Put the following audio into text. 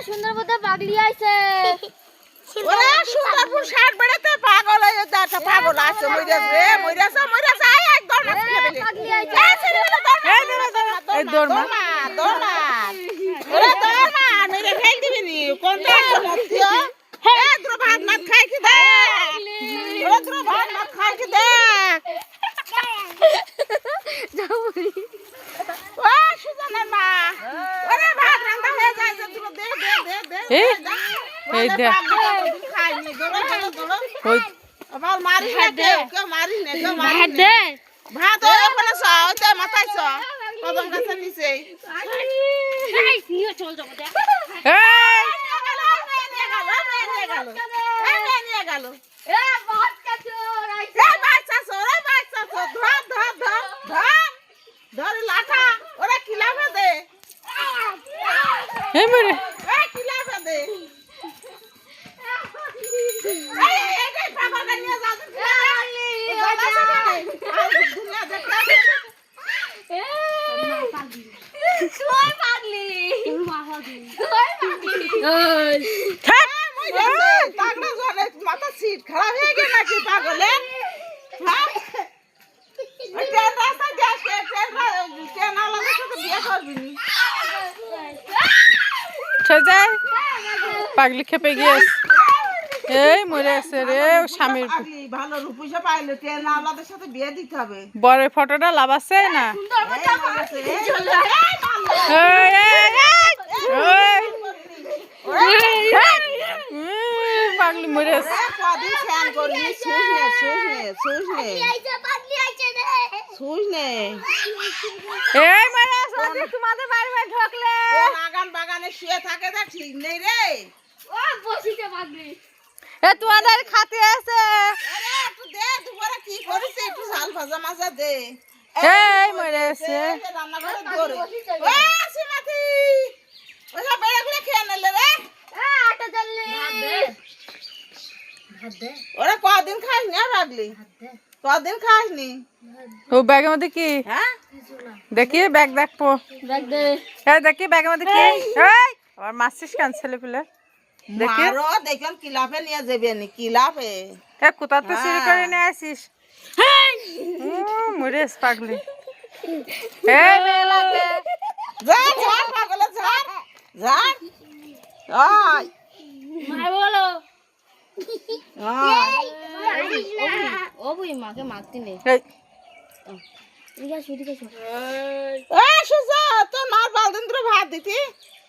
সুন্দরবন পাগলি আইছে ওরে সুন্দরপুর শাক বেড়াতে পাগল হয়ে যাচ্ছে পাগল আছে মইরাছে একদম পাগলি আইছে এই দৌড় মা ওরে দৌড় মা মেরে ফেল দিবি নি কোনটা আছে মতিও হে তোর ভাত মাত খাই কি দে ওরে তোর ভাত মাত খাই কি দে ও সুজনের মা ওরে ভাত রান্না হয়ে যায় যে তোর দে এই দে খাইনি দৌড় ওই আমার মারি না কেউ মারি না কেউ মারি ভাত দে ভাত ওখানে সাওতে মাথায় ছ কদম গাছে নিচে এই নিয়ে চল যাবো দে নিয়ে গেল এ বাচ্চা চোর আইছে বাচ্চা চোর ধর লাঠা ওরা কিলাফে দে এই মেরে কিলাফে দে পাগলটা নিয়ে যাও দুনিয়া দেখতে তুই পাগলি তোর মা পাগলি তুই পাগলি পাগলা জলে মাথা সিট খারাপ হয়ে গেল নাকি পাগলে ট্রেন রাস্তা যাস ট্রেন আলাদা সাথে বিয়ে করবি নি যায় পাগলি খেপে গিয়েছে এই মরে আছে রে স্বামীর ভালো রূপসা পাইলে ট্রেন আলাদার সাথে বিয়ে দিতে হবে বরের ফটোটা লাভ আছে না পাগলি মরে আছে কদিন ফ্যান করিনি শুস নে এই মরে আছে তোমাদের বাড়িতে ঢোকলে বাগান বাগানে শুয়ে থাকে তা ঠিক নেই রে ও বসিতে পাগলি এ তোমাদের খাতে আছে আরে একটু দে দুপুরে কি করিস একটু ঝাল ভাজা মাজা দে এই মরে আছে রান্নাঘরে দৌড়ে ও সীমাতি ওসব বেড়াগুলো খেয়ে নিলে রে আটা জ্বললে ভাত দে ওরা কদিন খাস নি পাগলি কদিন খাস নি ও ব্যাগের মধ্যে কি হ্যাঁ দেখি ব্যাগ দেখবো দেখ দে এই দেখি ব্যাগের মধ্যে কি এই আবার মাসিস কেন ছেলে পিলে দেখি মারো দেখুন কিলাফে নিয়ে যাবে নি কিলাফে এ কোথা তো চুরি করে নিয়ে আসিস মরেস পাগলি এই মেলাকে যা পাগলে যা আয় মার বলো আয় ও বুই মাকে মারতে নেই এই এদিকে আসো এ সুজা তো মার বালদিন ধরে ভাত দিতি